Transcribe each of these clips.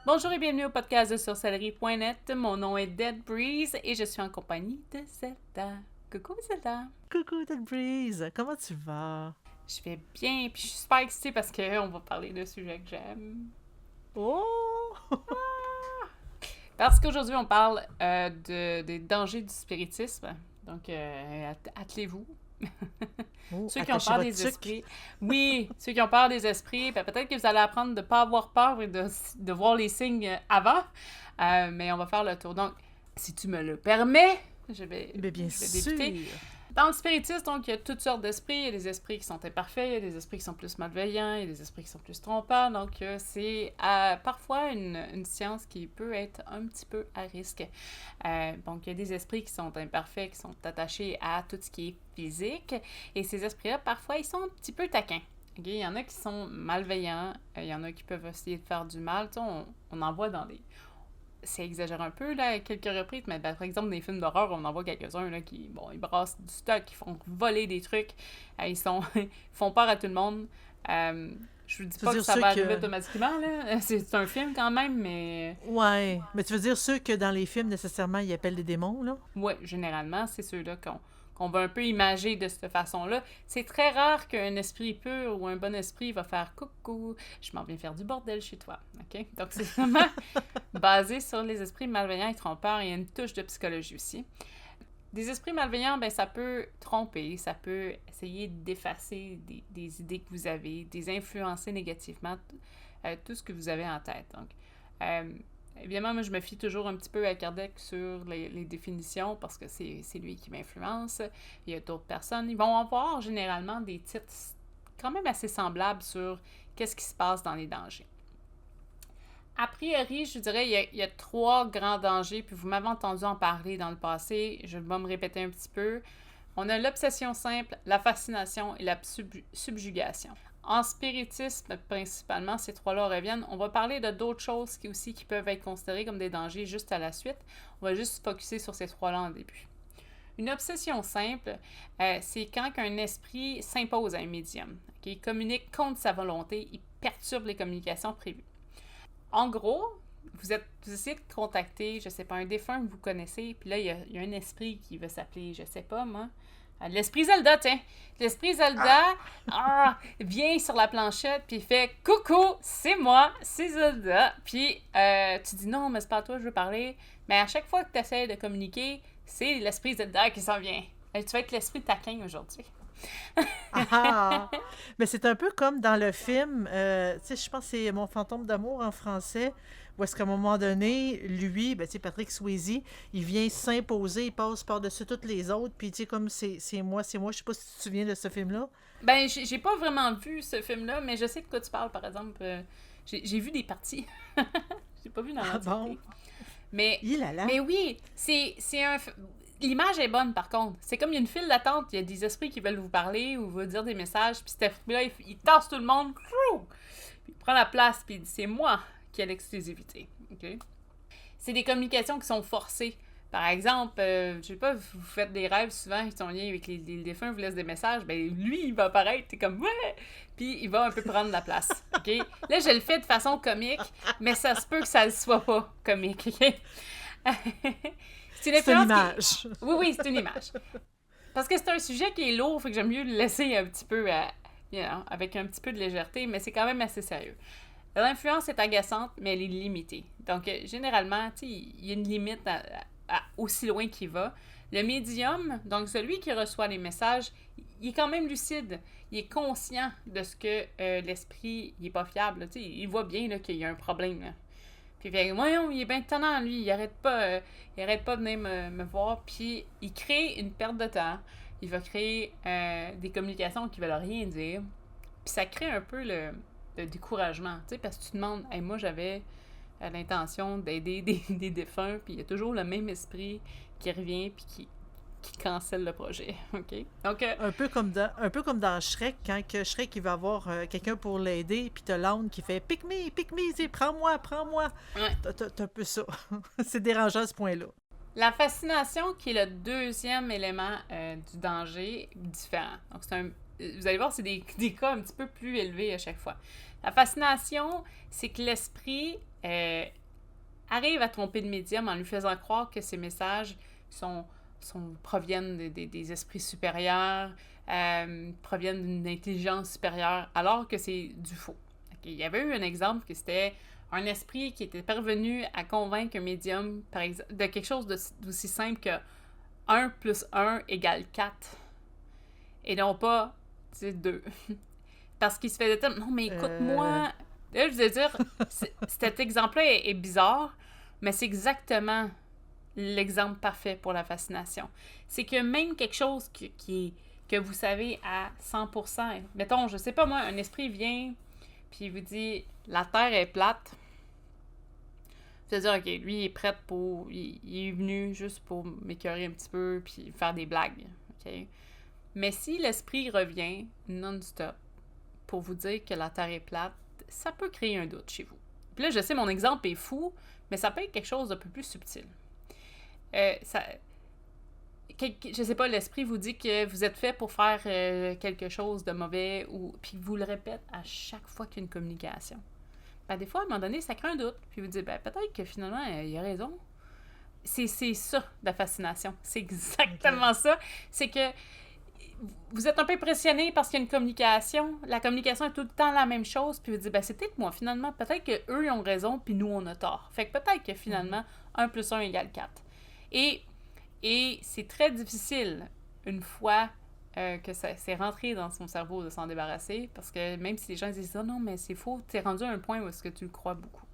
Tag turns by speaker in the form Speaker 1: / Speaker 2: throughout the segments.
Speaker 1: Bonjour et bienvenue au podcast de sorcellerie.net. Mon nom est Dead Breeze et je suis en compagnie de Zelda. Coucou Zelda.
Speaker 2: Coucou Dead Breeze, comment tu vas?
Speaker 1: Je vais bien puis je suis super excitée parce qu'on va parler de sujets que j'aime.
Speaker 2: Oh!
Speaker 1: Parce qu'aujourd'hui on parle des dangers du spiritisme. Donc attelez-vous.
Speaker 2: Oh,
Speaker 1: Ceux qui ont
Speaker 2: attachez
Speaker 1: peur
Speaker 2: votre
Speaker 1: des
Speaker 2: sucre.
Speaker 1: esprits. Oui, ceux qui ont peur des esprits, ben, peut-être que vous allez apprendre de ne pas avoir peur et de voir les signes avant. Mais on va faire le tour. Donc, si tu me le permets,
Speaker 2: Mais bien
Speaker 1: je vais débuter.
Speaker 2: sûr!
Speaker 1: Dans le spiritisme, donc, il y a toutes sortes d'esprits. Il y a des esprits qui sont imparfaits, il y a des esprits qui sont plus malveillants, il y a des esprits qui sont plus trompeurs. Donc, c'est parfois une science qui peut être un petit peu à risque. Donc, il y a des esprits qui sont imparfaits, qui sont attachés à tout ce qui est physique. Et ces esprits-là, parfois, ils sont un petit peu taquins. Okay? Il y en a qui sont malveillants, il y en a qui peuvent essayer de faire du mal. Tu sais, on en voit dans des... C'est exagère un peu, là, à quelques reprises, mais par exemple, dans les films d'horreur, on en voit quelques-uns, là, qui, bon, ils brassent du stock, ils font voler des trucs, ils font peur à tout le monde. Je vous dis
Speaker 2: Tu veux
Speaker 1: pas que
Speaker 2: dire
Speaker 1: ça
Speaker 2: ceux
Speaker 1: va arriver
Speaker 2: que...
Speaker 1: automatiquement, là. C'est un film quand même, mais...
Speaker 2: Ouais, mais tu veux dire ceux que dans les films, nécessairement, ils appellent des démons, là?
Speaker 1: Ouais, généralement, c'est ceux-là qu'on va un peu imager de cette façon-là. C'est très rare qu'un esprit pur ou un bon esprit va faire coucou, je m'en viens faire du bordel chez toi. OK? Donc, c'est vraiment basé sur les esprits malveillants et trompeurs. Il y a une touche de psychologie aussi. Des esprits malveillants, ben, ça peut tromper, ça peut essayer d'effacer des idées que vous avez, des influencer négativement tout ce que vous avez en tête. Donc, euh, évidemment, moi, je me fie toujours un petit peu à Kardec sur les définitions parce que c'est lui qui m'influence. Il y a d'autres personnes. Ils vont avoir généralement des titres quand même assez semblables sur qu'est-ce qui se passe dans les dangers. A priori, je dirais il y a trois grands dangers, puis vous m'avez entendu en parler dans le passé, je vais me répéter un petit peu. On a l'obsession simple, la fascination et la subjugation. En spiritisme, principalement, ces trois-là reviennent. On va parler de d'autres choses qui peuvent être considérées comme des dangers juste à la suite. On va juste se focusser sur ces trois-là en début. Une obsession simple, c'est quand un esprit s'impose à un médium. Okay? Il communique contre sa volonté, il perturbe les communications prévues. En gros, vous essayez de contacter, je sais pas, un défunt que vous connaissez, puis là, il y a un esprit qui va s'appeler, je sais pas, moi, l'esprit Zelda, tiens. L'esprit Zelda vient sur la planchette, puis il fait « Coucou, c'est moi, c'est Zelda. » Puis tu dis « Non, mais c'est pas toi, je veux parler. » Mais à chaque fois que tu essaies de communiquer, c'est l'esprit Zelda qui s'en vient. Tu vas être l'esprit taquin aujourd'hui.
Speaker 2: Ah ah! Mais c'est un peu comme dans le film, tu sais, je pense que c'est Mon fantôme d'amour en français, où est-ce qu'à un moment donné, lui, ben, tu sais, Patrick Swayze, il vient s'imposer, il passe par-dessus toutes les autres, puis tu sais, comme c'est moi, je sais pas si tu te souviens de ce film-là.
Speaker 1: Ben, j'ai pas vraiment vu ce film-là, mais je sais de quoi tu parles, par exemple. J'ai vu des parties. J'ai pas vu dans
Speaker 2: Ah bon?
Speaker 1: l'entièreté. Mais,
Speaker 2: Il a là.
Speaker 1: mais oui, c'est un... L'image est bonne, par contre. C'est comme il y a une file d'attente, il y a des esprits qui veulent vous parler ou vous dire des messages, puis cet esprit-là, il tasse tout le monde, puis il prend la place, puis il dit « C'est moi qui ai l'exclusivité. Okay? » C'est des communications qui sont forcées. Par exemple, je sais pas, vous faites des rêves souvent qui sont liés avec les défunts, vous laissent des messages, ben lui, il va apparaître, t'es comme ouais, puis il va un peu prendre la place, ok? Là, je le fais de façon comique, mais ça se peut que ça ne soit pas comique, ok? C'est une
Speaker 2: C'est une
Speaker 1: influence qui...
Speaker 2: image.
Speaker 1: Oui, oui, c'est une image. Parce que c'est un sujet qui est lourd, fait que j'aime mieux le laisser un petit peu, avec un petit peu de légèreté, mais c'est quand même assez sérieux. L'influence est agaçante, mais elle est limitée. Donc, généralement, il y a une limite aussi loin qu'il va. Le médium, donc celui qui reçoit les messages, il est quand même lucide. Il est conscient de ce que l'esprit, il est pas fiable. Là, il voit bien là, qu'il y a un problème. Là. Puis il fait, voyons, il est bien tannant, lui. Il arrête pas de venir me voir. Puis il crée une perte de temps. Il va créer des communications qui veulent rien dire. Puis ça crée un peu le découragement, tu sais, parce que tu te demandes, hey, moi j'avais l'intention d'aider des défunts, puis il y a toujours le même esprit qui revient, puis qui cancelle le projet, ok? Donc,
Speaker 2: Un peu comme dans Shrek, quand que Shrek il va avoir quelqu'un pour l'aider, puis t'as l'âne qui fait pick me, c'est prends-moi, prends-moi.
Speaker 1: ouais.
Speaker 2: T'as un peu ça. C'est dérangeant à ce point-là.
Speaker 1: La fascination, qui est le deuxième élément du danger, différent. Donc, vous allez voir, c'est des cas un petit peu plus élevés à chaque fois. La fascination, c'est que l'esprit arrive à tromper le médium en lui faisant croire que ses messages proviennent des esprits supérieurs, proviennent d'une intelligence supérieure, alors que c'est du faux. Okay. Il y avait eu un exemple que c'était un esprit qui était parvenu à convaincre un médium, par exemple, de quelque chose d'aussi simple que 1 plus 1 égale 4. Et non pas, 2. Parce qu'il se faisait dire, non, mais écoute-moi. Là, je veux dire, cet exemple-là est bizarre, mais c'est exactement l'exemple parfait pour la fascination. C'est que même quelque chose que vous savez à 100%, mettons, je sais pas moi, un esprit vient, puis il vous dit, la Terre est plate. Vous allez dire, OK, lui, il est prêt il est venu juste pour m'écœurer un petit peu, puis faire des blagues, OK? Mais si l'esprit revient non-stop pour vous dire que la Terre est plate, ça peut créer un doute chez vous. Puis là, je sais, mon exemple est fou, mais ça peut être quelque chose d'un peu plus subtil. Je sais pas, l'esprit vous dit que vous êtes fait pour faire quelque chose de mauvais, puis vous le répète à chaque fois qu'il y a une communication. Ben, des fois, à un moment donné, ça crée un doute, puis vous dites, ben, peut-être que finalement, il a raison. C'est ça, la fascination. C'est exactement ça. C'est que vous êtes un peu impressionné parce qu'il y a une communication. La communication est tout le temps la même chose. Puis vous dites, ben c'est peut-être moi, finalement. Peut-être qu'eux, ils ont raison, puis nous, on a tort. Fait que peut-être que finalement, 1 plus 1 égale 4. Et c'est très difficile, une fois que c'est rentré dans son cerveau de s'en débarrasser, parce que même si les gens disent, oh non, mais c'est faux, t'es rendu à un point où est-ce que tu le crois beaucoup.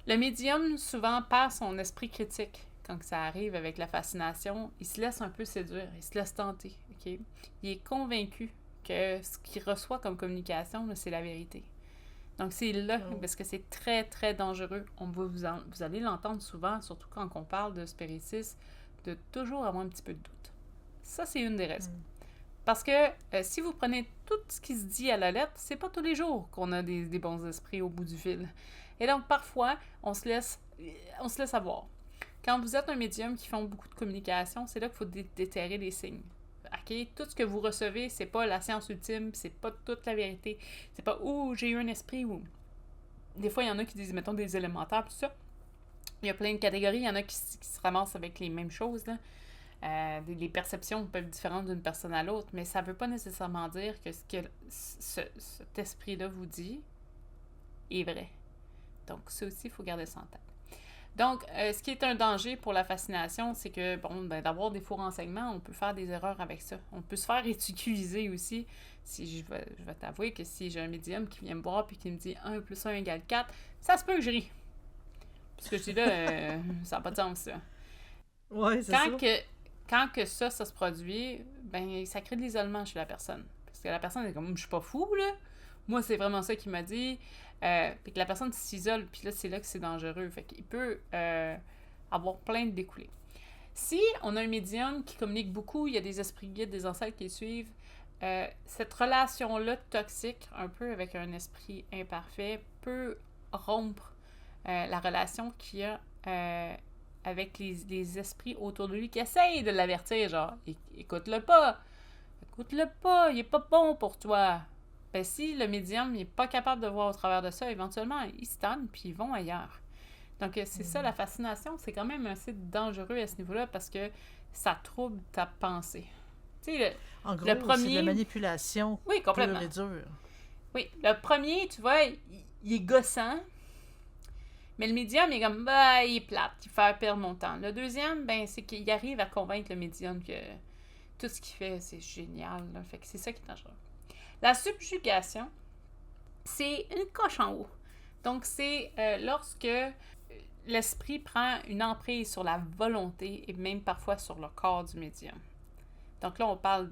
Speaker 1: Le médium, souvent, perd son esprit critique. Quand ça arrive avec la fascination, il se laisse un peu séduire, il se laisse tenter. Okay? Il est convaincu que ce qu'il reçoit comme communication, là, c'est la vérité. Donc, c'est là, parce que c'est très, très dangereux. Vous allez l'entendre souvent, surtout quand on parle de spiritisme, de toujours avoir un petit peu de doute. Ça, c'est une des raisons. Parce que si vous prenez tout ce qui se dit à la lettre, c'est pas tous les jours qu'on a des bons esprits au bout du fil. Et donc, parfois, on se laisse avoir. Quand vous êtes un médium qui font beaucoup de communication, c'est là qu'il faut déterrer les signes. OK? Tout ce que vous recevez, c'est pas la science ultime, c'est pas toute la vérité. C'est pas « Oh, j'ai eu un esprit » ou... Des fois, il y en a qui disent, mettons, des élémentaires, tout ça. Il y a plein de catégories. Il y en a qui se ramassent avec les mêmes choses, là. Les perceptions peuvent être différentes d'une personne à l'autre, mais ça veut pas nécessairement dire que ce que cet esprit-là vous dit est vrai. Donc, ça aussi, il faut garder ça en tête. Donc, ce qui est un danger pour la fascination, c'est que, d'avoir des faux renseignements, on peut faire des erreurs avec ça. On peut se faire ridiculiser aussi. Si je vais t'avouer que si j'ai un médium qui vient me voir et qui me dit 1 plus 1 égale 4, ça se peut que je ris. Parce que je dis là, ça n'a pas de sens, ça.
Speaker 2: Ouais, c'est ça.
Speaker 1: Quand que ça se produit, ben ça crée de l'isolement chez la personne. Parce que la personne est comme, je suis pas fou, là. Moi, c'est vraiment ça qu'il m'a dit. Puis que la personne s'isole, puis là, c'est là que c'est dangereux. Fait qu'il peut avoir plein de découlés. Si on a un médium qui communique beaucoup, il y a des esprits guides, des ancêtres qui le suivent, cette relation-là toxique, un peu avec un esprit imparfait, peut rompre la relation qu'il y a avec les esprits autour de lui qui essayent de l'avertir, genre, écoute-le pas, il est pas bon pour toi. Ben, si le médium n'est pas capable de voir au travers de ça, éventuellement, ils se tannent puis ils vont ailleurs. Donc, c'est ça, la fascination, c'est quand même assez dangereux à ce niveau-là parce que ça trouble ta pensée. Tu sais,
Speaker 2: en gros,
Speaker 1: le premier...
Speaker 2: c'est de la manipulation
Speaker 1: oui, complètement.
Speaker 2: pure et dure.
Speaker 1: Oui, le premier, tu vois, il est gossant, mais le médium, il est comme, bah, il est plate, il fait perdre mon temps. Le deuxième, ben, c'est qu'il arrive à convaincre le médium que tout ce qu'il fait, c'est génial. Là. Fait que c'est ça qui est dangereux. La subjugation, c'est une coche en haut. Donc, c'est lorsque l'esprit prend une emprise sur la volonté et même parfois sur le corps du médium. Donc là, on parle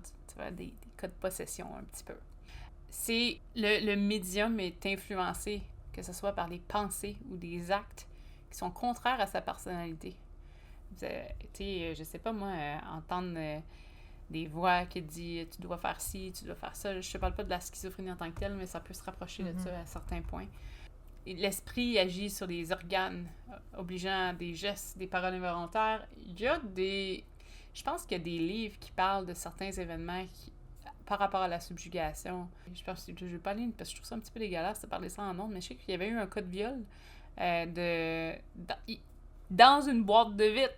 Speaker 1: des cas de possession un petit peu. C'est le médium est influencé, que ce soit par les pensées ou des actes qui sont contraires à sa personnalité. Tu sais, je sais pas moi, entendre des voix qui disent tu dois faire ci, tu dois faire ça. Je te parle pas de la schizophrénie en tant que telle, mais ça peut se rapprocher de ça à certains points. Et l'esprit agit sur les organes, obligeant à des gestes, des paroles involontaires. Je pense qu'il y a des livres qui parlent de certains événements par rapport à la subjugation, je pense que je vais pas aller parce que je trouve ça un petit peu dégueulasse de parler ça en ondes, mais je sais qu'il y avait eu un cas de viol dans une boîte de vitre.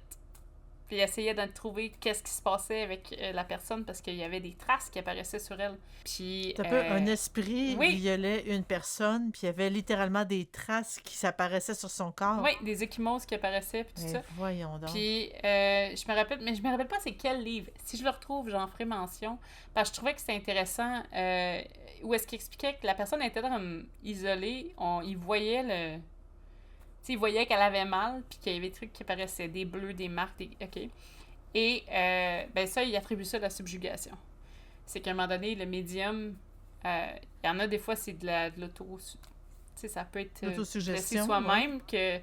Speaker 1: Puis il essayait de trouver qu'est-ce qui se passait avec la personne parce qu'il y avait des traces qui apparaissaient sur elle. Puis...
Speaker 2: C'est un peu un esprit violait une personne, puis il y avait littéralement des traces qui s'apparaissaient sur son corps.
Speaker 1: Oui, des ecchymoses qui apparaissaient, puis tout ça.
Speaker 2: Voyons donc.
Speaker 1: Puis je me rappelle, mais je me rappelle pas c'est quel livre. Si je le retrouve, j'en ferai mention. Parce que je trouvais que c'était intéressant. Où est-ce qu'il expliquait que la personne était isolée, il voyait le... Tu sais, il voyait qu'elle avait mal, puis qu'il y avait des trucs qui apparaissaient, des bleus, des marques, OK. Et, ben ça, il attribue ça à la subjugation. C'est qu'à un moment donné, le médium, il y en a des fois, c'est de l'auto... Tu sais, ça peut être laisser soi-même, que elle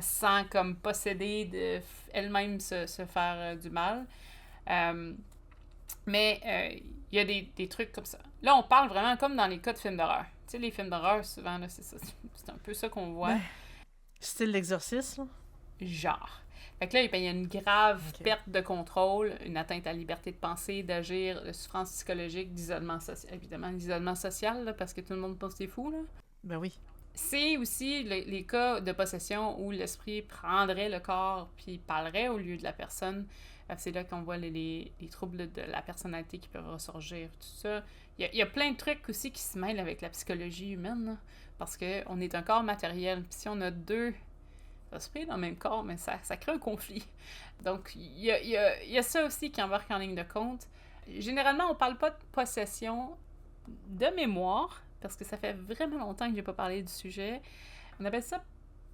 Speaker 1: se sent comme possédée de elle-même se faire du mal. Mais il y a des trucs comme ça. Là, on parle vraiment comme dans les cas de films d'horreur. Tu sais, les films d'horreur, souvent, là, c'est ça. C'est un peu ça qu'on voit.
Speaker 2: Ouais. Style l'exorcisme?
Speaker 1: Genre. Fait que là, il y a une grave perte de contrôle, une atteinte à la liberté de penser, d'agir, de souffrance psychologique, d'isolement social. Évidemment, l'isolement social, là, parce que tout le monde pense que c'est fou, là.
Speaker 2: Ben oui.
Speaker 1: C'est aussi les cas de possession où l'esprit prendrait le corps puis parlerait au lieu de la personne. C'est là qu'on voit les troubles de la personnalité qui peuvent ressurgir, tout ça. Il y a plein de trucs aussi qui se mêlent avec la psychologie humaine, là, parce qu'on est un corps matériel. Puis si on a deux esprits dans le même corps, mais ça crée un conflit. Donc, il y a ça aussi qui embarque en ligne de compte. Généralement, on parle pas de possession de mémoire, parce que ça fait vraiment longtemps que j'ai pas parlé du sujet. On appelle ça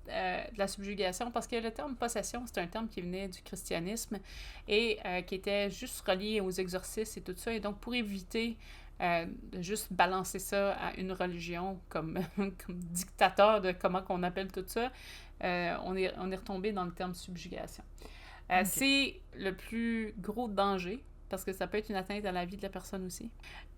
Speaker 1: de la subjugation, parce que le terme possession, c'est un terme qui venait du christianisme et qui était juste relié aux exorcismes et tout ça. Et donc, pour éviter de juste balancer ça à une religion comme dictateur de comment qu'on appelle tout ça, on est retombé dans le terme subjugation. C'est le plus gros danger, parce que ça peut être une atteinte à la vie de la personne aussi.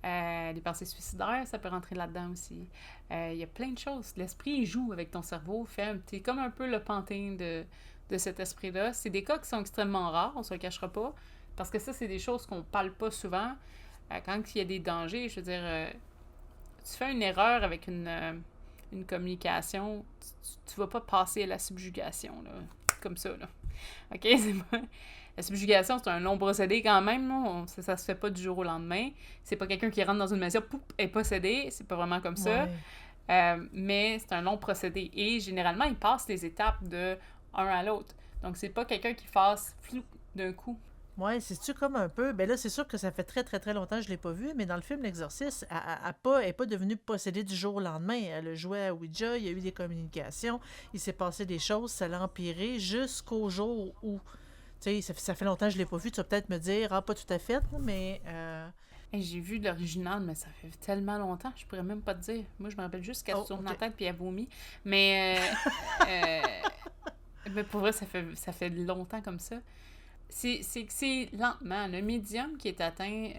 Speaker 1: Les pensées suicidaires, ça peut rentrer là-dedans aussi. Il y a plein de choses. L'esprit, il joue avec ton cerveau. T'es comme un peu le pantin de cet esprit-là. C'est des cas qui sont extrêmement rares, on se le cachera pas, parce que ça, c'est des choses qu'on parle pas souvent. Quand il y a des dangers, je veux dire, tu fais une erreur avec une communication, tu vas pas passer à la subjugation, là, comme ça, là. OK? C'est pas... La subjugation, c'est un long procédé quand même. Non? Ça se fait pas du jour au lendemain. C'est pas quelqu'un qui rentre dans une maison, pouf, est possédé. C'est pas vraiment comme ça. Mais c'est un long procédé. Et généralement, il passe les étapes de un à l'autre. Donc, c'est pas quelqu'un qui fasse flou d'un coup.
Speaker 2: Ouais, c'est-tu comme un peu... Ben là, c'est sûr que ça fait très, très, très longtemps que je l'ai pas vu, mais dans le film L'Exorciste, elle est pas devenue possédée du jour au lendemain. Elle a joué à Ouija, il y a eu des communications, il s'est passé des choses, ça l'a empiré jusqu'au jour où... Tu sais, ça fait longtemps que je l'ai pas vu, tu vas peut-être me dire, pas tout à fait, mais...
Speaker 1: J'ai vu l'original, mais ça fait tellement longtemps, je pourrais même pas te dire. Moi, je me rappelle juste qu'elle se tourne la tête puis elle vomit. Mais... mais pour vrai, ça fait longtemps comme ça. C'est lentement. Le médium qui est atteint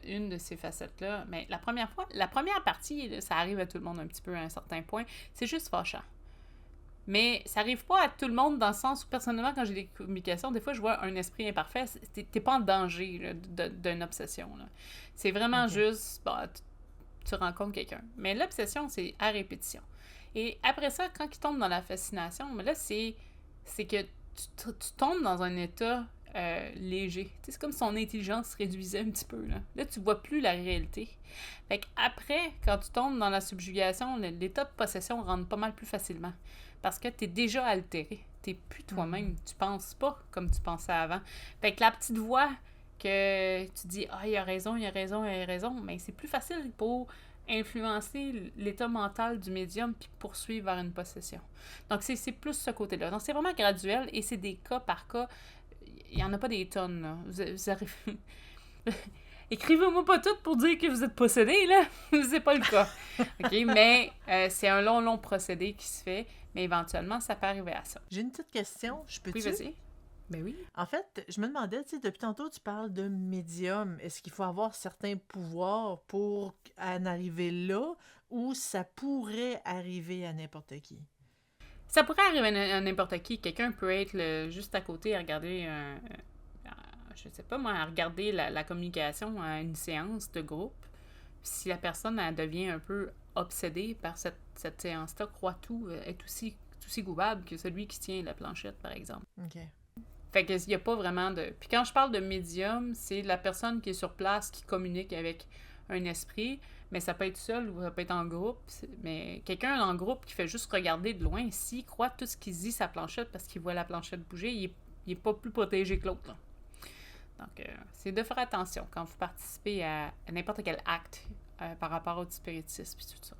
Speaker 1: d'une de ces facettes-là, mais la première partie, là, ça arrive à tout le monde un petit peu à un certain point, c'est juste fâchant. Mais ça arrive pas à tout le monde dans le sens où, personnellement, quand j'ai des communications, des fois, je vois un esprit imparfait. T'es pas en danger là, d'une obsession. Là. C'est vraiment juste, tu rencontres quelqu'un. Mais l'obsession, c'est à répétition. Et après ça, quand il tombe dans la fascination, mais là, c'est que tu tombes dans un état léger. C'est comme si son intelligence se réduisait un petit peu. Là, tu vois plus la réalité. Fait qu'après, quand tu tombes dans la subjugation, l'état de possession rentre pas mal plus facilement. Parce que t'es déjà altéré. T'es plus toi-même. Tu penses pas comme tu pensais avant. Fait que la petite voix que tu dis « Ah, il a raison, il a raison, il a raison », mais c'est plus facile pour influencer l'état mental du médium puis poursuivre vers une possession. Donc, c'est plus ce côté-là. Donc, c'est vraiment graduel et c'est des cas par cas. Il n'y en a pas des tonnes, là. Vous arrivez... Écrivez-moi pas tout pour dire que vous êtes possédé, là. C'est pas le cas. OK? Mais c'est un long procédé qui se fait, mais éventuellement, ça peut arriver à ça.
Speaker 2: J'ai une petite question. Je peux-tu?
Speaker 1: Oui, vas-y. Ben oui.
Speaker 2: En fait, je me demandais, tu sais, depuis tantôt, tu parles de médium. Est-ce qu'il faut avoir certains pouvoirs pour en arriver là, ou ça pourrait arriver à n'importe qui?
Speaker 1: Ça pourrait arriver à n'importe qui. Quelqu'un peut être juste à côté et regarder je je sais pas moi, à regarder la communication à une séance de groupe. Si la personne elle devient un peu obsédée par cette séance-là, croit tout, est aussi coupable que celui qui tient la planchette, par exemple.
Speaker 2: OK.
Speaker 1: Fait qu'il n'y a pas vraiment de... Puis quand je parle de médium, c'est la personne qui est sur place qui communique avec un esprit, mais ça peut être seul ou ça peut être en groupe. Mais quelqu'un en groupe qui fait juste regarder de loin, s'il croit tout ce qu'il dit sa planchette parce qu'il voit la planchette bouger, il est pas plus protégé que l'autre. Là. Donc, c'est de faire attention quand vous participez à n'importe quel acte par rapport au spiritisme et tout ça.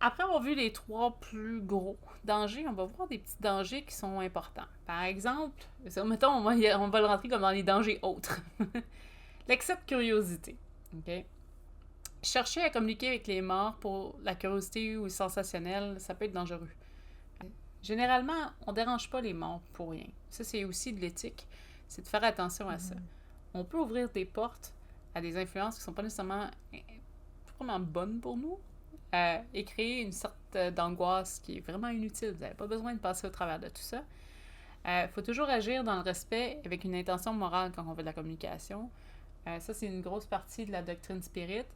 Speaker 1: Après avoir vu les 3 plus gros dangers, on va voir des petits dangers qui sont importants. Par exemple, mettons, on va le rentrer comme dans les dangers autres. L'excès de curiosité. Okay? Chercher à communiquer avec les morts pour la curiosité ou le sensationnel, ça peut être dangereux. Généralement, on ne dérange pas les morts pour rien. Ça, c'est aussi de l'éthique. C'est de faire attention à ça. On peut ouvrir des portes à des influences qui ne sont pas nécessairement vraiment bonnes pour nous et créer une sorte d'angoisse qui est vraiment inutile. Vous n'avez pas besoin de passer au travers de tout ça. Faut toujours agir dans le respect avec une intention morale quand on fait de la communication. Ça, c'est une grosse partie de la doctrine spirit.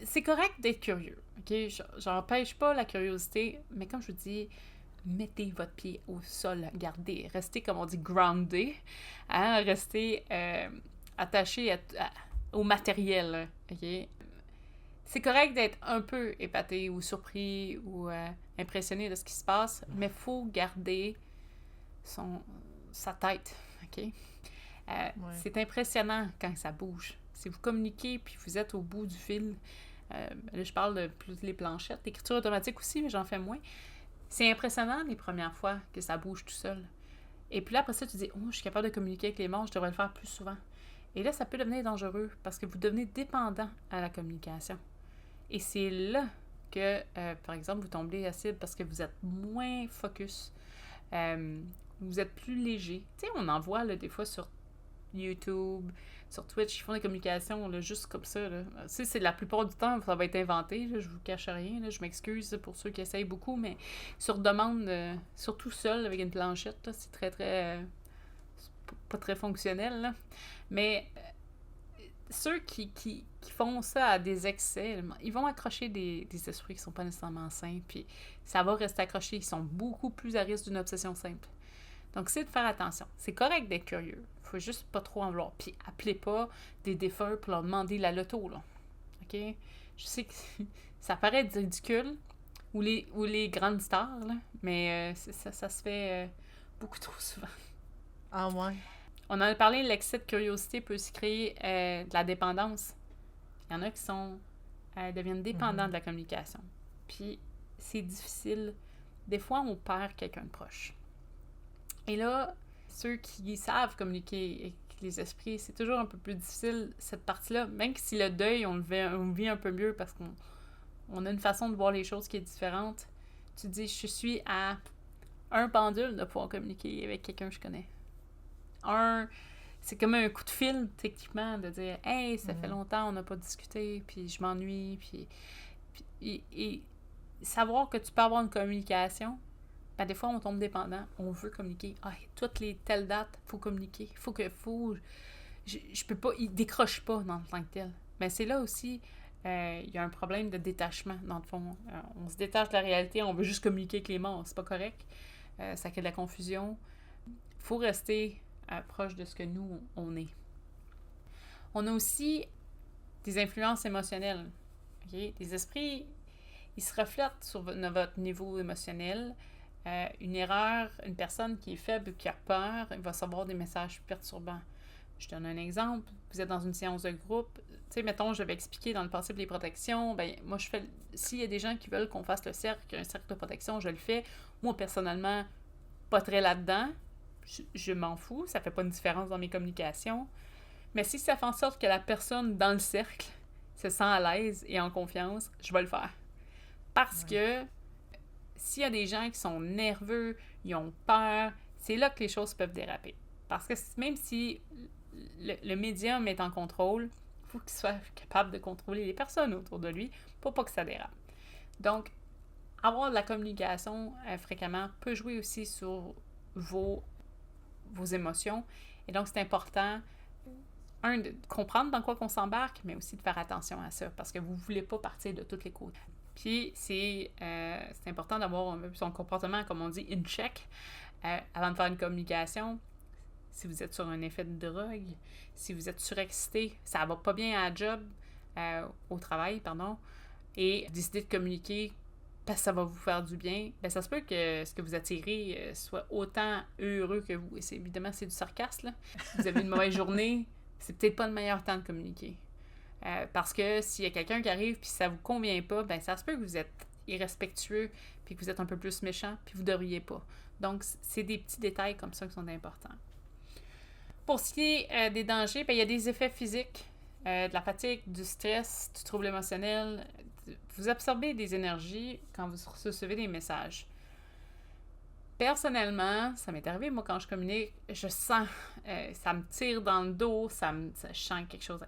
Speaker 1: C'est correct d'être curieux. Okay? J'empêche pas la curiosité, mais comme je vous dis, mettez votre pied au sol, restez, comme on dit, grounded, hein? Restez attaché au matériel. Okay? C'est correct d'être un peu épaté ou surpris ou impressionné de ce qui se passe, mais il faut garder sa tête. Okay? C'est impressionnant quand ça bouge. Si vous communiquez puis vous êtes au bout du fil, là je parle de plus les planchettes, l'écriture automatique aussi, mais j'en fais moins. C'est impressionnant les premières fois que ça bouge tout seul. Et puis là, après ça, tu dis « Oh, je suis capable de communiquer avec les morts, je devrais le faire plus souvent. » Et là, ça peut devenir dangereux parce que vous devenez dépendant à la communication. Et c'est là que, par exemple, vous tombez à cible parce que vous êtes moins focus. Vous êtes plus léger. Tu sais, on en voit là, des fois sur YouTube, sur Twitch, ils font des communications là, juste comme ça. Là. Tu sais, c'est la plupart du temps, ça va être inventé. Là, je vous cache rien. Là, je m'excuse pour ceux qui essayent beaucoup, mais sur demande, surtout seul avec une planchette, là, c'est très, très... pas très fonctionnel. Là. Mais ceux qui font ça à des excès, ils vont accrocher des esprits qui sont pas nécessairement sains, puis ça va rester accroché. Ils sont beaucoup plus à risque d'une obsession simple. Donc, c'est de faire attention. C'est correct d'être curieux. Il faut juste pas trop en vouloir. Puis, appelez pas des défunts pour leur demander la loto, là. OK? Je sais que ça paraît ridicule, ou les grandes stars, là, mais ça se fait beaucoup trop souvent.
Speaker 2: Ah ouais?
Speaker 1: On en a parlé, l'excès de curiosité peut aussi créer de la dépendance. Il y en a qui deviennent dépendants de la communication. Puis, c'est difficile. Des fois, on perd quelqu'un de proche. Et là, ceux qui savent communiquer avec les esprits, c'est toujours un peu plus difficile, cette partie-là. Même si le deuil, on le vit un peu mieux parce qu'on a une façon de voir les choses qui est différente. Tu dis, je suis à un pendule de pouvoir communiquer avec quelqu'un que je connais. C'est comme un coup de fil, techniquement, de dire « Hey, ça fait longtemps, on n'a pas discuté, puis je m'ennuie. » Et savoir que tu peux avoir une communication, ben, des fois, on tombe dépendant. On veut communiquer. Ah, toutes les telles dates, il faut communiquer. Je peux pas, il décroche pas dans le tant que tel. Mais c'est là aussi, il y a un problème de détachement, dans le fond. On se détache de la réalité, on veut juste communiquer avec les morts. C'est pas correct. Ça crée de la confusion. Il faut rester proche de ce que nous, on est. On a aussi des influences émotionnelles. Okay? Les esprits, ils se reflètent sur votre niveau émotionnel. Une erreur, une personne qui est faible, qui a peur, il va recevoir des messages perturbants. Je donne un exemple. Vous êtes dans une séance de groupe. Tu sais, mettons, je vais expliquer dans le passé les protections. Ben, moi, je fais... S'il y a des gens qui veulent qu'on fasse un cercle de protection, je le fais. Moi, personnellement, pas très là-dedans. Je m'en fous. Ça fait pas une différence dans mes communications. Mais si ça fait en sorte que la personne dans le cercle se sent à l'aise et en confiance, je vais le faire. Parce que s'il y a des gens qui sont nerveux, ils ont peur, c'est là que les choses peuvent déraper. Parce que même si le médium est en contrôle, il faut qu'il soit capable de contrôler les personnes autour de lui pour pas que ça dérape. Donc, avoir de la communication fréquemment peut jouer aussi sur vos émotions Et donc, c'est important, de comprendre dans quoi qu'on s'embarque, mais aussi de faire attention à ça, parce que vous ne voulez pas partir de toutes les côtes. Puis, c'est important d'avoir un peu son comportement, comme on dit, in check, avant de faire une communication. Si vous êtes sur un effet de drogue, si vous êtes surexcité, ça va pas bien à la job, au travail, pardon, et vous décidez de communiquer parce que ça va vous faire du bien, ben ça se peut que ce que vous attirez soit autant heureux que vous. Et évidemment, c'est du sarcasme, là. Vous avez une mauvaise journée, c'est peut-être pas le meilleur temps de communiquer. Parce que s'il y a quelqu'un qui arrive puis ça vous convient pas, ben ça se peut que vous êtes irrespectueux puis que vous êtes un peu plus méchant puis vous devriez pas. Donc, c'est des petits détails comme ça qui sont importants. Pour ce qui est des dangers, ben, il y a des effets physiques, de la fatigue, du stress, du trouble émotionnel. Vous absorbez des énergies quand vous recevez des messages. Personnellement, ça m'est arrivé, moi, quand je communique, je sens, ça me tire dans le dos, je sens quelque chose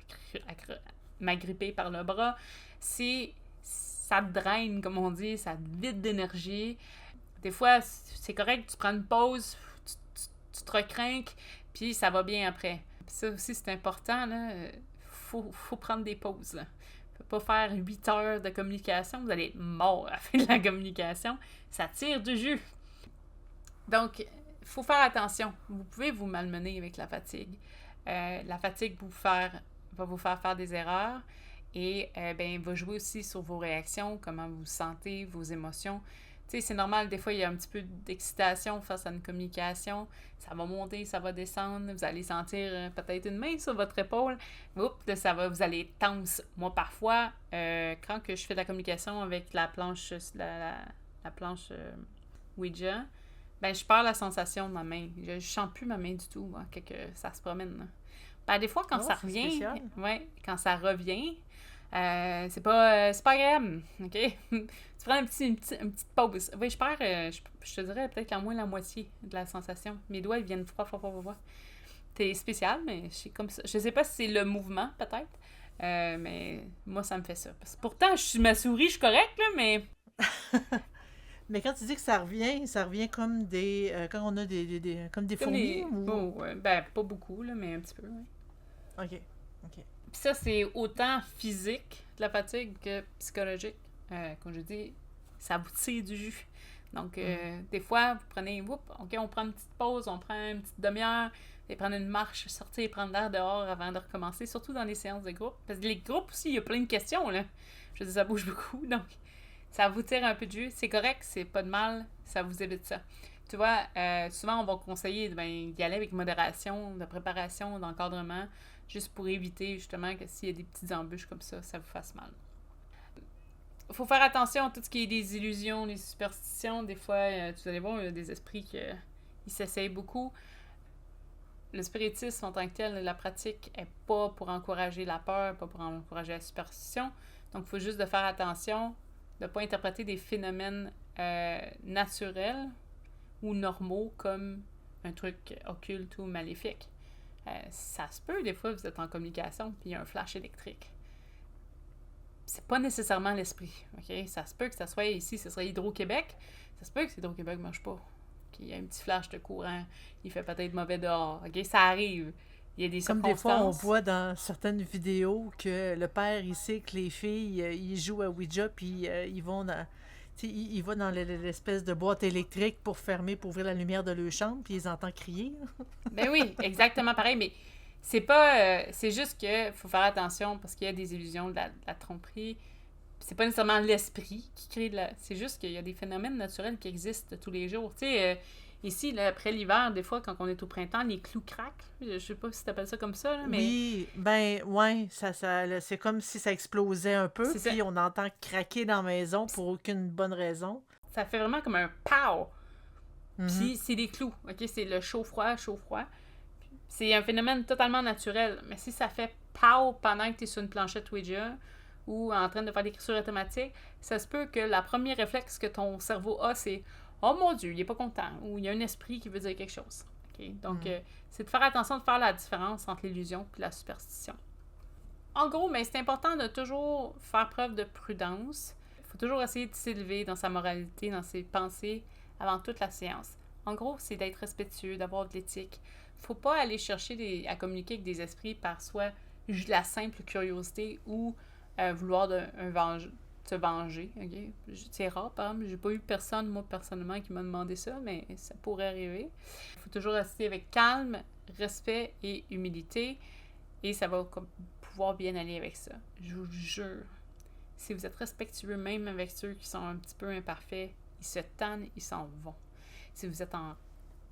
Speaker 1: m'agripper par le bras. Ça te draine, comme on dit, ça te vide d'énergie. Des fois, c'est correct, tu prends une pause, tu te recrinques, puis ça va bien après. Puis ça aussi, c'est important, là. Faut prendre des pauses, là. Faut pas faire 8 heures de communication, vous allez être mort à la fin de la communication. Ça tire du jus. Donc, il faut faire attention. Vous pouvez vous malmener avec la fatigue. La fatigue va vous faire des erreurs et va jouer aussi sur vos réactions, comment vous vous sentez, vos émotions. Tu sais, c'est normal, des fois, il y a un petit peu d'excitation face à une communication. Ça va monter, ça va descendre. Vous allez sentir peut-être une main sur votre épaule. Oups, vous allez être tense. Moi, parfois, quand que je fais de la communication avec la planche, la planche Ouija, ben, je perds la sensation de ma main. Je ne sens plus ma main du tout, hein, que ça se promène. Là. Ben, des fois, quand ça revient, quand ça revient, c'est pas agréable, OK? Tu prends une petite pause. Oui, je perds, je te dirais peut-être à moins la moitié de la sensation. Mes doigts, ils viennent froid. C'est spécial, mais c'est comme ça. Je sais pas si c'est le mouvement, peut-être, mais moi, ça me fait ça. Pourtant, ma souris, je suis correcte, là, mais...
Speaker 2: Mais quand tu dis que ça revient comme quand on a comme des fourmis?
Speaker 1: Ben, pas beaucoup, là, mais un petit peu, oui.
Speaker 2: OK.
Speaker 1: Puis ça, c'est autant physique, de la fatigue, que psychologique. Comme je dis, ça vous tire du jus. Donc, des fois, vous prenez, OK, on prend une petite pause, on prend une petite demi-heure, et prendre une marche, sortir, prendre l'air dehors avant de recommencer, surtout dans les séances de groupe. Parce que les groupes aussi, il y a plein de questions, là. Je veux dire, ça bouge beaucoup, donc ça vous tire un peu de jus. C'est correct, c'est pas de mal, ça vous évite ça. Tu vois, souvent, on va conseiller d'y aller avec modération, de préparation, d'encadrement, juste pour éviter, justement, que s'il y a des petites embûches comme ça vous fasse mal. Il faut faire attention à tout ce qui est des illusions, des superstitions. Des fois, vous allez voir, il y a des esprits qui s'essayent beaucoup. Le spiritisme en tant que tel, la pratique n'est pas pour encourager la peur, pas pour encourager la superstition. Donc, il faut juste de faire attention de ne pas interpréter des phénomènes naturels ou normaux comme un truc occulte ou maléfique. Ça se peut, des fois, vous êtes en communication puis il y a un flash électrique. C'est pas nécessairement l'esprit, OK? Ça se peut que ça soit ici, ce serait Hydro-Québec. Ça se peut que Hydro-Québec ne marche pas. Qu'il y a un petit flash de courant, il fait peut-être mauvais dehors. OK? Ça arrive. Il y a des
Speaker 2: Comme
Speaker 1: circonstances.
Speaker 2: des fois, on voit dans certaines vidéos que le père, il sait que les filles, ils jouent à Ouija, puis ils vont dans l'espèce de boîte électrique pour ouvrir la lumière de leur chambre, puis ils entendent crier.
Speaker 1: Ben oui, exactement pareil, mais c'est pas... c'est juste que faut faire attention parce qu'il y a des illusions de la tromperie. C'est pas nécessairement l'esprit qui crée de la... C'est juste qu'il y a des phénomènes naturels qui existent tous les jours. Tu sais, ici, là, après l'hiver, des fois, quand on est au printemps, les clous craquent. Je sais pas si t'appelles ça comme ça, là, mais...
Speaker 2: Oui, ben, ouais, c'est comme si ça explosait un peu, puis on entend craquer dans la maison pour aucune bonne raison.
Speaker 1: Ça fait vraiment comme un pow! Puis c'est des clous, OK? C'est le chaud-froid. C'est un phénomène totalement naturel. Mais si ça fait pow pendant que tu es sur une planchette Ouija ou en train de faire l'écriture automatique, ça se peut que le premier réflexe que ton cerveau a, c'est « Oh mon Dieu, il est pas content » ou « Il y a un esprit qui veut dire quelque chose. Okay? » Donc, c'est de faire attention de faire la différence entre l'illusion et la superstition. En gros, mais c'est important de toujours faire preuve de prudence. Il faut toujours essayer de s'élever dans sa moralité, dans ses pensées avant toute la séance. En gros, c'est d'être respectueux, d'avoir de l'éthique, faut pas aller chercher à communiquer avec des esprits par soit juste la simple curiosité ou vouloir se venger. Okay? C'est rare, par exemple. J'ai pas eu personne, moi, personnellement, qui m'a demandé ça, mais ça pourrait arriver. Il faut toujours rester avec calme, respect et humilité, et ça va pouvoir bien aller avec ça. Je vous jure, si vous êtes respectueux, même avec ceux qui sont un petit peu imparfaits, ils se tannent, ils s'en vont. Si vous êtes en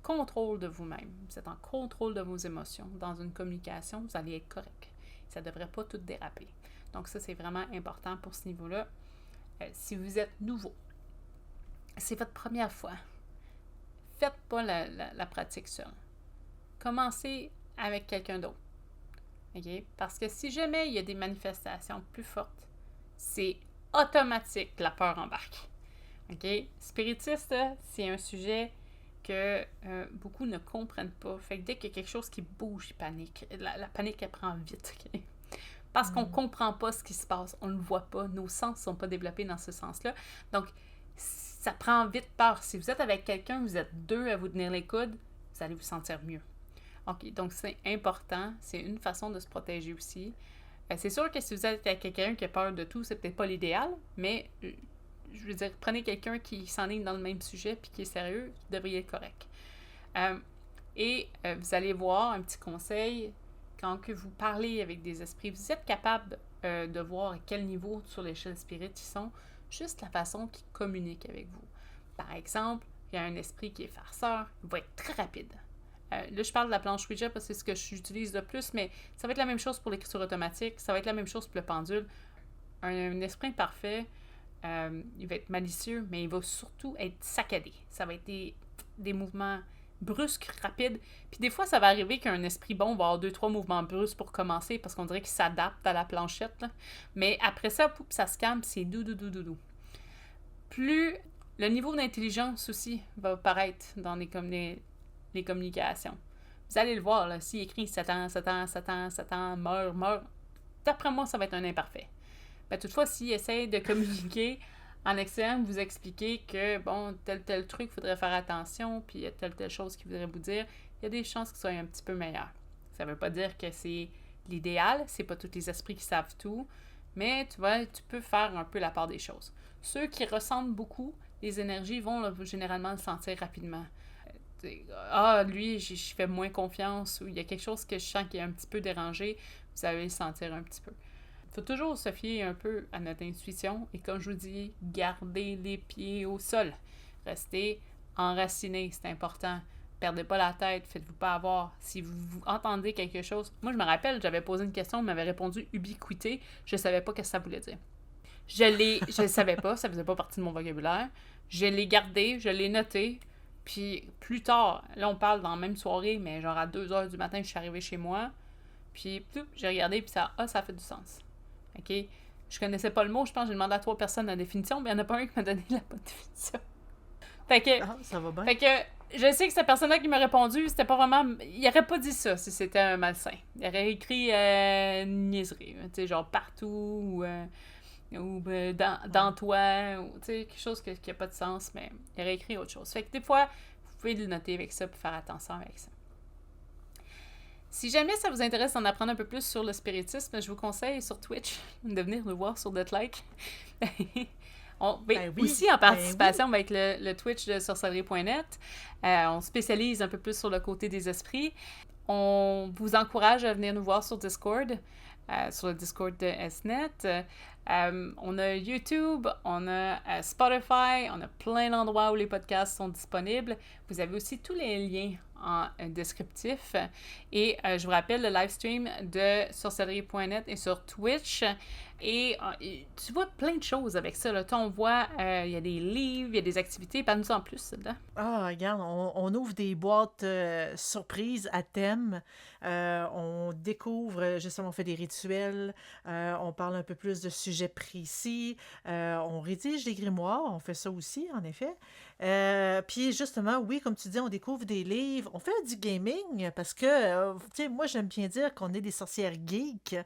Speaker 1: contrôle de vous-même, vous êtes en contrôle de vos émotions, dans une communication, vous allez être correct. Ça ne devrait pas tout déraper. Donc ça, c'est vraiment important pour ce niveau-là. Si vous êtes nouveau, c'est votre première fois, faites pas la pratique seule. Commencez avec quelqu'un d'autre. Okay? Parce que si jamais il y a des manifestations plus fortes, c'est automatique que la peur embarque. Okay? Spiritiste, c'est un sujet que beaucoup ne comprennent pas. Fait que dès qu'il y a quelque chose qui bouge, ils paniquent. La panique, elle prend vite. Okay? Parce qu'on ne comprend pas ce qui se passe. On ne le voit pas. Nos sens ne sont pas développés dans ce sens-là. Donc, ça prend vite peur. Si vous êtes avec quelqu'un, vous êtes deux à vous tenir les coudes, vous allez vous sentir mieux. OK, donc c'est important. C'est une façon de se protéger aussi. C'est sûr que si vous êtes avec quelqu'un qui a peur de tout, c'est peut-être pas l'idéal, mais je veux dire, prenez quelqu'un qui s'enligne dans le même sujet puis qui est sérieux, vous devriez être correct. Vous allez voir un petit conseil, quand que vous parlez avec des esprits, vous êtes capable de voir à quel niveau sur l'échelle spirit ils sont, juste la façon qu'ils communiquent avec vous. Par exemple, il y a un esprit qui est farceur, il va être très rapide. Là, je parle de la planche Ouija parce que c'est ce que j'utilise le plus, mais ça va être la même chose pour l'écriture automatique, ça va être la même chose pour le pendule. Un esprit parfait, il va être malicieux, mais il va surtout être saccadé. Ça va être des mouvements brusques, rapides. Puis des fois, ça va arriver qu'un esprit bon va avoir 2-3 mouvements brusques pour commencer parce qu'on dirait qu'il s'adapte à la planchette. Là. Mais après ça, ça se calme, c'est doux. Plus le niveau d'intelligence aussi va apparaître dans les communications. Vous allez le voir, là, s'il écrit Satan, meurt, d'après moi, ça va être un imparfait. Mais toutefois, s'il essaie de communiquer en essayant de vous expliquer que, bon, tel truc, il faudrait faire attention, puis il y a telle chose qu'il voudrait vous dire, il y a des chances qu'il soit un petit peu meilleur. Ça ne veut pas dire que c'est l'idéal, c'est pas tous les esprits qui savent tout, mais tu peux faire un peu la part des choses. Ceux qui ressentent beaucoup, les énergies vont généralement le sentir rapidement. Lui, je fais moins confiance, ou il y a quelque chose que je sens qui est un petit peu dérangé, vous allez le sentir un petit peu. Il faut toujours se fier un peu à notre intuition, et comme je vous dis, gardez les pieds au sol. Restez enracinés, c'est important. Perdez pas la tête, faites-vous pas avoir. Si vous entendez quelque chose... Moi, je me rappelle, j'avais posé une question, on m'avait répondu « ubiquité », je savais pas ce que ça voulait dire. Je le savais pas, ça faisait pas partie de mon vocabulaire. Je l'ai gardé, je l'ai noté, puis plus tard, là on parle dans la même soirée, mais genre à 2h du matin, je suis arrivée chez moi, puis j'ai regardé, puis ça fait du sens. OK? Je connaissais pas le mot, je pense que j'ai demandé à 3 personnes la définition, mais il n'y en a pas un qui m'a donné la bonne définition. Fait que...
Speaker 2: ça va bien.
Speaker 1: Fait que je sais que cette personne-là qui m'a répondu, c'était pas vraiment... Il aurait pas dit ça si c'était un malsain. Il aurait écrit niaiserie, tu sais, genre partout, ou dans toi, ou tu sais, quelque chose qui n'a pas de sens, mais il aurait écrit autre chose. Fait que des fois, vous pouvez le noter avec ça pour faire attention avec ça. Si jamais ça vous intéresse d'en apprendre un peu plus sur le spiritisme, je vous conseille sur Twitch de venir nous voir sur Deathlight. Aussi en participation avec le Twitch de sorcellerie.net. On spécialise un peu plus sur le côté des esprits. On vous encourage à venir nous voir sur Discord, sur le Discord de SNET. On a YouTube, on a Spotify, on a plein d'endroits où les podcasts sont disponibles. Vous avez aussi tous les liens en descriptif. Et je vous rappelle, le live stream de sorcellerie.net est sur Twitch. Et tu vois plein de choses avec ça. Là. On voit, il y a des livres, il y a des activités. Parle-nous en plus, là.
Speaker 2: Regarde, on ouvre des boîtes surprises à thème. On découvre, justement, on fait des rituels. On parle un peu plus de sujets précis. On rédige des grimoires. On fait ça aussi, en effet. Puis, justement, oui, comme tu dis, on découvre des livres. on fait du gaming parce que, tu sais, moi, j'aime bien dire qu'on est des sorcières geeks.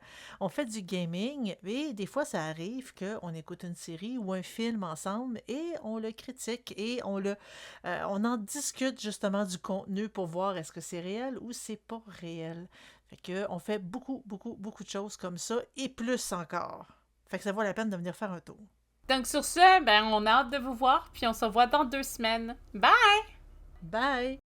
Speaker 2: On fait du gaming et des fois, ça arrive qu'on écoute une série ou un film ensemble et on le critique et on en discute justement du contenu pour voir est-ce que c'est réel ou c'est pas réel. Fait que on fait beaucoup, beaucoup, beaucoup de choses comme ça et plus encore. Fait que ça vaut la peine de venir faire un tour.
Speaker 1: Donc sur ce, ben on a hâte de vous voir, puis on se revoit dans 2 semaines. Bye!
Speaker 2: Bye!